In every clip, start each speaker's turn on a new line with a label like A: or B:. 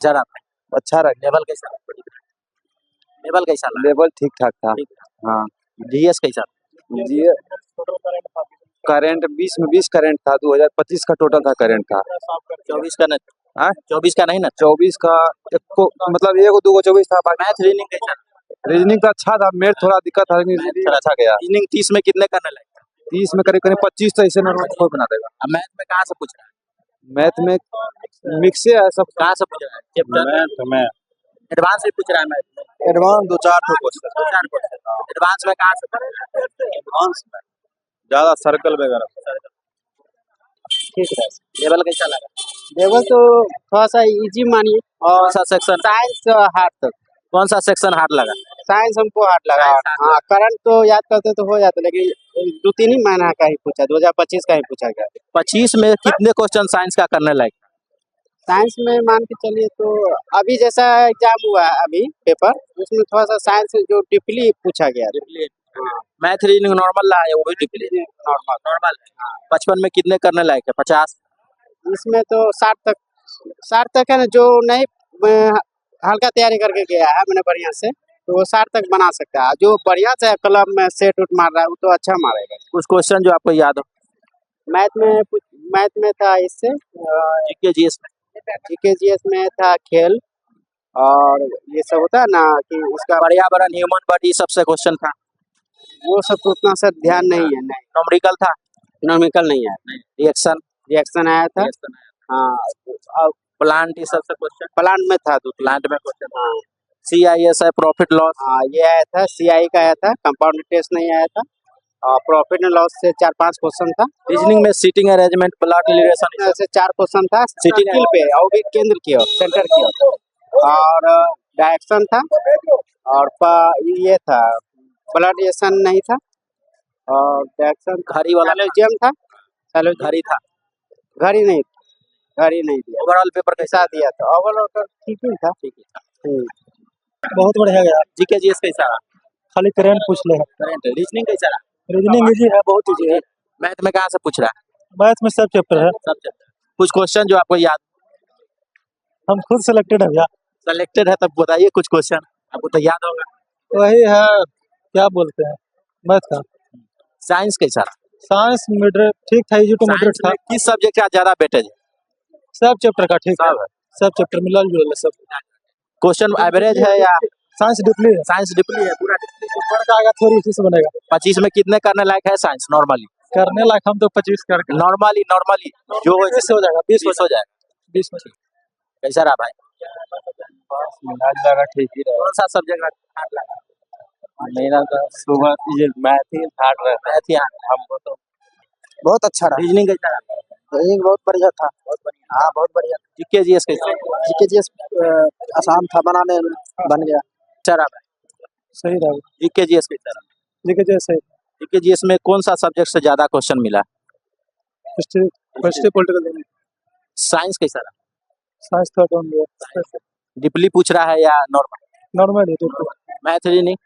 A: जरा
B: अच्छा रहा।
A: लेवल कैसा लेवल कैसा लगा?
B: लेवल ठीक ठाक था।
A: ठीक
B: हाँ
A: जीएस कैसा?
B: जी। करंट 20 में 20 करंट था, 2025 का टोटल था करंट था।
A: 24 का नहीं?
B: हाँ
A: 24 का नहीं ना?
B: 24 का एक को मतलब एक दो 24 था, बाकी
A: मैथ रीजनिंग कैसा?
B: रीजनिंग का अच्छा था, मेथ थोड़ा दिक्कत था लेकिन
A: मैथ
B: रीजनिंग
A: थोड़ा
B: अच्छा गया।
A: रीजनिंग 30 में कितने करने लगे?
B: 30 में करीब करीब 25 तो ऐसे नॉर्मल कोई बना देगा।
A: अब मैथ में कहाँ से पूछ रहा है?
B: मैथ में मिक्स है सब।
A: कहाँ से पूछ रहा है? चैप्टर
B: मैं
A: एडवांस से पूछ रहा है मैथ में?
B: एडवांस 2-4 ठो क्वेश्चन।
A: 2-4 क्वेश्चन एडवांस में कहाँ से पूछ रहा है?
B: एडवांस में ज्यादा सर्कल वगैरह।
A: ठीक है। लेवल कैसा लगा?
C: लेवल तो थोड़ा सा इजी मानिए,
A: कौन
C: और
A: सा सेक्शन
C: साइंस हार्ड तक।
A: कौन सा सेक्शन हार्ड लगा?
C: साइंस हमको हार्ड लगा।
A: साइंस hard
C: हाँ, करंट तो याद करते तो हो जाता, लेकिन 2-3 ही महीना का ही पूछा, 2025 का ही पूछा गया।
A: 25 में कितने क्वेश्चन साइंस का करने लायक?
C: साइंस में मान के चलिए तो अभी जैसा एग्जाम हुआ है अभी पेपर, उसमें थोड़ा सा साइंस जो डीपली पूछा गया था।
A: मैथ रीजनिंग नॉर्मल रहा है, वो भी डिप्ली
C: नॉर्मल।
A: नॉर्मल। 55 में कितने करने लायक है? 50?
C: इसमें तो 60 तक है ना, जो नहीं हल्का तैयारी करके गया है मैंने बढ़िया से, तो वो 60 तक बना सकता है। जो बढ़िया से क्लब में सेट उट मार रहा है वो तो अच्छा मारेगा।
A: कुछ क्वेश्चन जो आपको याद हो?
C: मैथ में था इससे
A: जीके जीएस में
C: जीकेजीएस में था खेल, और ये सब होता है ना कि उसका
A: पर्यावरण, ह्यूमन बॉडी, सबसे क्वेश्चन था।
C: वो सब तो उतना सा ध्यान नहीं है। नहीं,
A: न्यूमेरिकल था?
C: इकोनॉमिकल नहीं है।
A: रिएक्शन
C: रिएक्शन आया था। हाँ, और
A: प्लांट, ये सबसे क्वेश्चन
C: प्लांट में था 2-3।
A: प्लांट में क्वेश्चन।
C: हाँ
A: सीआईएस है, प्रॉफिट लॉस।
C: हाँ, ये आया था, सीआई का आया था, कंपाउंड टेस्ट नहीं आया था, और प्रॉफिट एंड लॉस से 4-5 क्वेश्चन था।
A: रीजनिंग में सीटिंग अरेंजमेंट, ब्लड रिलेशन,
C: ऐसे 4 क्वेश्चन था सिटिकल पे, और भी केंद्र की ओर, सेंटर की ओर, और डायरेक्शन था, और ये था ब्लड रिलेशन नहीं था, और डायरेक्शन
A: घड़ी वाला
C: सैलोजियम था। सैलोजियम
A: घड़ी था।
C: घड़ी नहीं, घड़ी नहीं दिया,
A: ओवरऑल पेपर कैसा?
C: पैसा दिया था। ओवरऑल तो ठीक ही था।
A: ठीक है।
C: हम्म।
D: बहुत बढ़िया गया।
A: जीके जीएस कैसा रहा?
D: खाली करंट पूछ ले।
A: करेंट रीजनिंग कैसा रहा?
D: रीजनिंग इजी है, बहुत इजी है।
A: मैथ में कहाँ से पूछ रहा है?
D: मैथ में सब चैप्टर है।
A: सब चैप्टर। कुछ क्वेश्चन जो आपको याद?
D: हम खुद सिलेक्टेड है भैया।
A: सेलेक्टेड है तब बताइए कुछ क्वेश्चन, आपको तो याद होगा।
D: वही है, क्या बोलते हैं, मैथ का।
A: साइंस कैसा रहा?
D: साइंस मॉडरेट ठीक था, इजी टू मॉडरेट
A: साइंस
D: था।
A: में किस सब्जेक्ट का ज्यादा वेटेज है?
D: सब चैप्टर का ठीक है,
A: सब है।
D: सब चैप्टर मिला जुला सब।
A: क्वेश्चन एवरेज है या
D: साइंस डिपली है,
A: साइंस डिपली है? पूरा
D: ऊपर का आएगा थ्योरी उसी से बनेगा।
A: 25 में कितने करने लायक है साइंस नॉर्मली?
D: करने लायक हम तो 25 करके
A: नॉर्मली जो हो
D: 20 हो जाएगा, 20
A: 20 हो जाएगा।
D: 20 में।
A: कैसा रहा भाई?
B: मिला जुला ठीक ही रहा।
A: कौन सा सब्जेक्ट हार्ड लगा?
B: मेरा तो सुबह ये मैथ ही हार्ड रहा।
A: मैथ या
B: हमको तो
C: बहुत अच्छा रहा।
A: रीजनिंग कैसा रहा?
C: रीजनिंग बहुत बढ़िया था।
A: बहुत बढ़िया।
C: हाँ, बहुत बढ़िया।
A: जीके जीएस कैसा?
C: जीकेजीएस आसान था, बनाने में बन गया।
A: अच्छा रहा भाई?
D: सही रहा।
A: जीके जीएस कैसा रहा?
D: जीके जैसे
A: जीके जीएस में कौन सा सब्जेक्ट से ज्यादा क्वेश्चन मिला?
D: History political.
A: साइंस कैसा रहा?
D: साइंस थर्ड ऑन गया,
A: डीपली पूछ रहा है या नॉर्मल?
D: नॉर्मल है।
A: Math reasoning?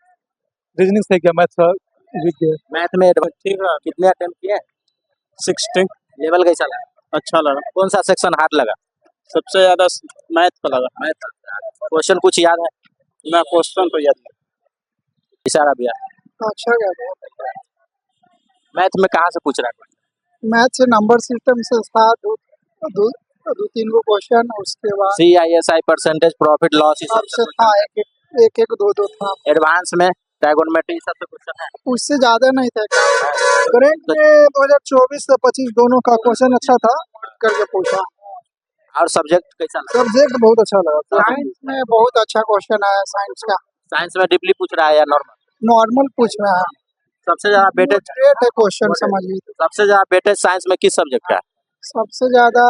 D: रीजनिंग सही गया, मैथ का वीक गया।
A: मैथ में ठीक रहा। कितने अटेम्प्ट किए?
D: 16
A: लेवल कैसा लगा?
D: अच्छा लगा।
A: कौन सा सेक्शन हार्ड लगा?
D: सबसे ज्यादा मैथ का लगा।
A: मैथ। क्वेश्चन कुछ याद है?
D: ना क्वेश्चन तो याद नहीं।
A: इशारा भैया।
C: अच्छा गया।
A: मैथ में कहाँ से पूछ रहा है?
C: मैथ से नंबर सिस्टम से था, दो 2-3 गो क्वेश्चन, उसके बाद
A: सीआईएसआई, परसेंटेज, प्रॉफिट लॉस,
C: सबसे था एक 2 था।
A: एडवांस में ट्राइगोनोमेट्री सबसे क्वेश्चन है।
C: उससे ज्यादा नहीं था। करंट में 2024 से 25 दोनों का क्वेश्चन अच्छा था करके पूछा।
A: और सब्जेक्ट कैसा लगा?
C: सब्जेक्ट बहुत अच्छा लगा। साइंस में बहुत अच्छा क्वेश्चन आया साइंस का।
A: साइंस में डीपली पूछ रहा है या नॉर्मल?
C: नॉर्मल पूछ रहा है।
A: सबसे ज्यादा वेटेज
C: ग्रेट है क्वेश्चन, समझिए।
A: सबसे ज्यादा वेटेज साइंस में किस सब्जेक्ट का है?
C: सबसे ज्यादा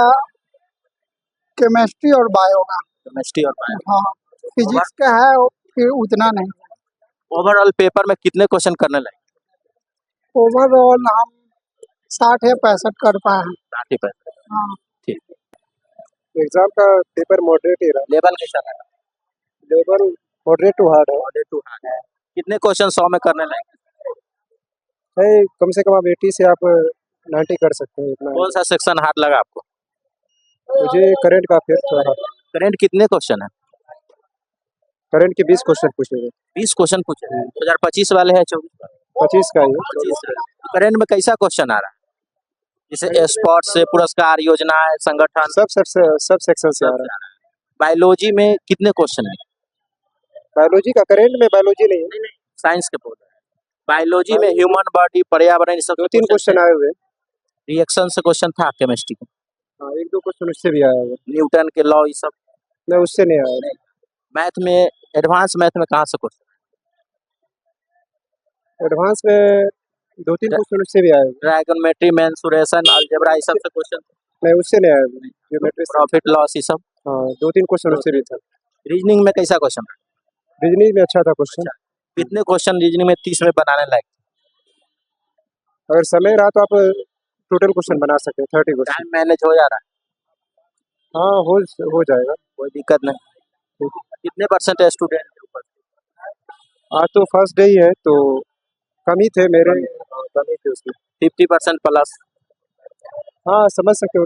C: केमिस्ट्री और बायो का।
A: केमिस्ट्री और बायो।
C: हाँ, फिजिक्स का है फिर उतना नहीं।
A: ओवरऑल पेपर में कितने क्वेश्चन करने लगे?
C: ओवरऑल हम 60 या 65 कर पाए हैं।
A: 60-65।
C: हाँ।
A: ठीक।
C: एग्जाम का पेपर मॉडरेट ही रहा।
A: लेवल कैसा लगा?
C: लेवल मॉडरेट टू हार्ड है।
A: मॉडरेट टू हार्ड है। कितने क्वेश्चन 100 में करने लगे?
C: कम से कम आप 80 से आप 90 कर सकते हैं इतना।
A: कौन सा सेक्शन हार्ड लगा आपको?
C: मुझे करंट का फिर थोड़ा
A: करंट कितने क्वेश्चन है?
B: करंट के 20 क्वेश्चन पूछे गए।
A: 20 क्वेश्चन पूछे 2025 वाले हैं 24
B: 25 का ही है।
A: 25 करंट में कैसा क्वेश्चन आ रहा है? जैसे स्पोर्ट्स से पुरस्कार योजना संगठन
B: सब सेक्शन से आ रहा है।
A: बायोलॉजी में कितने क्वेश्चन है?
B: बायोलॉजी का करंट में बायोलॉजी नहीं है।
A: साइंस के बोल रहे हैं। बायोलॉजी में ह्यूमन बॉडी पर्यावरण सब
B: 2-3 क्वेश्चन आए हुए हैं।
A: रिएक्शन से क्वेश्चन था केमिस्ट्री का,
B: हाँ 1-2 क्वेश्चन उससे भी आया हुआ।
A: न्यूटन के लॉ ये सब।
B: नहीं उससे नहीं आया।
A: मैथ में एडवांस मैथ में कहाँ से क्वेश्चन?
B: एडवांस में 2-3 क्वेश्चन उससे भी आए हुए।
A: ट्रायगोनोमेट्री मेंसुरेशन अलजेब्रा ये सब से क्वेश्चन,
B: नहीं उससे नहीं आया हुआ। ज्योमेट्री से
A: प्रॉफिट लॉस ये सब।
B: हाँ 2-3 क्वेश्चन उससे भी था।
A: रीजनिंग में कैसा क्वेश्चन?
B: रीजनिंग में अच्छा था क्वेश्चन।
A: कितने क्वेश्चन रीजनिंग में 30 में बनाने लायक?
B: अगर समय रहा तो आप टोटल क्वेश्चन बना सकते हैं 30 क्वेश्चन।
A: टाइम मैनेज हो जा रहा है?
B: हाँ हो जाएगा।
A: कोई दिक्कत नहीं। कितने परसेंट है स्टूडेंट के ऊपर?
B: आज तो फर्स्ट डे ही है तो कम ही थे मेरे। कम ही थे उसमें।
A: 50% प्लस।
B: हाँ समझ सकते हो